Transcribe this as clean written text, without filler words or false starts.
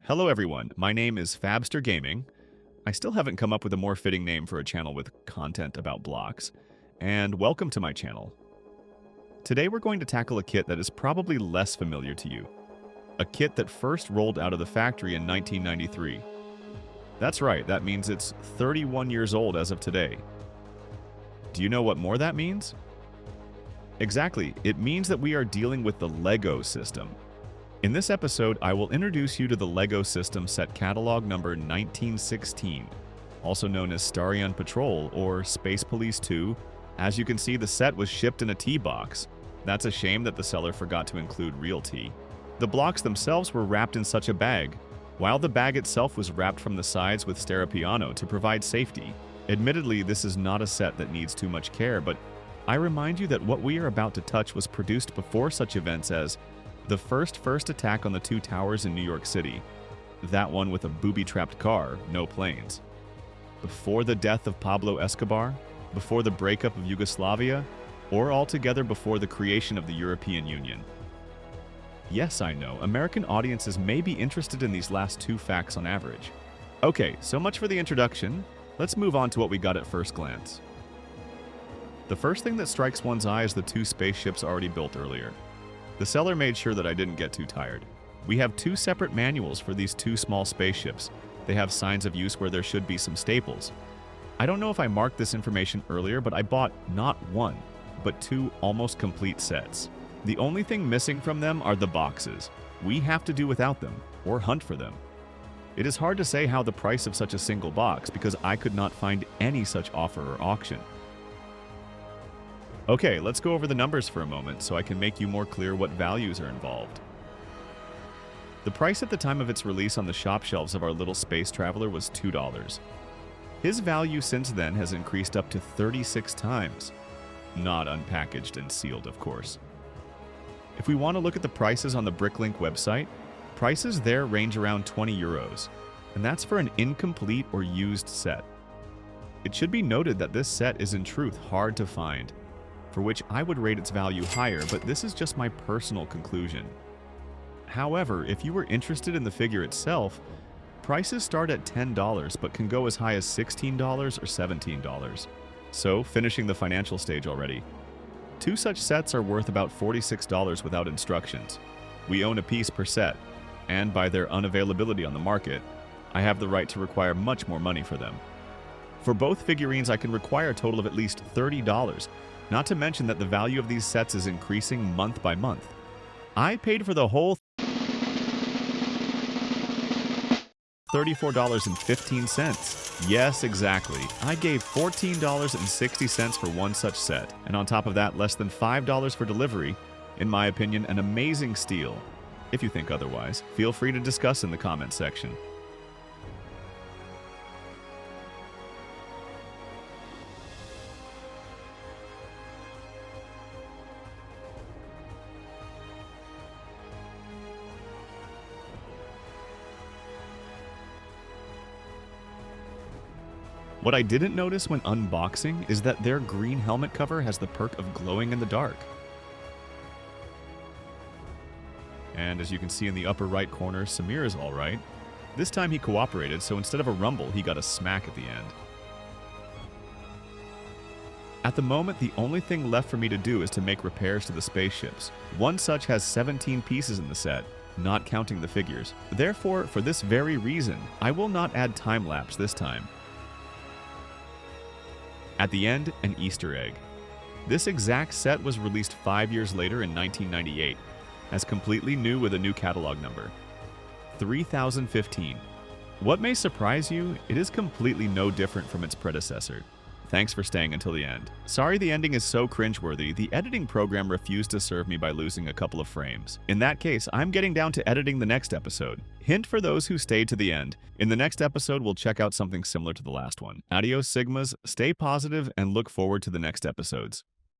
Hello everyone, my name is Fabster Gaming. I still haven't come up with a more fitting name for a channel with content about blocks, and welcome to my channel. Today we're going to tackle a kit that is probably less familiar to you. A kit that first rolled out of the factory in 1993. That's right, that means it's 31 years old as of today. Do you know what more that means? Exactly, it means that we are dealing with the LEGO system. In this episode, I will introduce you to the LEGO system set catalog number 1916, also known as Starion Patrol or Space Police 2. As you can see, the set was shipped in a tea box. That's a shame that the seller forgot to include real tea. The blocks themselves were wrapped in such a bag, while the bag itself was wrapped from the sides with Starion to provide safety. Admittedly, this is not a set that needs too much care, but I remind you that what we are about to touch was produced before such events as the first attack on the two towers in New York City, that one with a booby-trapped car, no planes. Before the death of Pablo Escobar, before the breakup of Yugoslavia, or altogether before the creation of the European Union. Yes, I know, American audiences may be interested in these last two facts on average. Okay, so much for the introduction. Let's move on to what we got at first glance. The first thing that strikes one's eye is the two spaceships already built earlier. The seller made sure that I didn't get too tired. We have two separate manuals for these two small spaceships. They have signs of use where there should be some staples. I don't know if I marked this information earlier, but I bought not one, but two almost complete sets. The only thing missing from them are the boxes. We have to do without them, or hunt for them. It is hard to say how the price of such a single box because I could not find any such offer or auction. Okay, let's go over the numbers for a moment so I can make you more clear what values are involved. The price at the time of its release on the shop shelves of our little space traveler was $2. His value since then has increased up to 36 times. Not unpackaged and sealed, of course. If we want to look at the prices on the Bricklink website, prices there range around 20 euros, and that's for an incomplete or used set. It should be noted that this set is in truth hard to find, for which I would rate its value higher, but this is just my personal conclusion. However, if you were interested in the figure itself, prices start at $10 but can go as high as $16 or $17. So, finishing the financial stage already. Two such sets are worth about $46 without instructions. We own a piece per set, and by their unavailability on the market, I have the right to require much more money for them. For both figurines, I can require a total of at least $30, not to mention that the value of these sets is increasing month by month. I paid for the whole $34.15. Yes, exactly. I gave $14.60 for one such set, and on top of that, less than $5 for delivery. In my opinion, an amazing steal. If you think otherwise, feel free to discuss in the comments section. What I didn't notice when unboxing is that their green helmet cover has the perk of glowing in the dark. And as you can see in the upper right corner, Samir is alright. This time he cooperated, so instead of a rumble, he got a smack at the end. At the moment, the only thing left for me to do is to make repairs to the spaceships. One such has 17 pieces in the set, not counting the figures. Therefore, for this very reason, I will not add time-lapse this time. At the end, an Easter egg. This exact set was released 5 years later in 1998, as completely new with a new catalog number, 3015. What may surprise you, it is completely no different from its predecessor. Thanks for staying until the end. Sorry the ending is so cringeworthy, the editing program refused to serve me by losing a couple of frames. In that case, I'm getting down to editing the next episode. Hint for those who stayed to the end. In the next episode, we'll check out something similar to the last one. Adios Sigmas, stay positive, and look forward to the next episodes.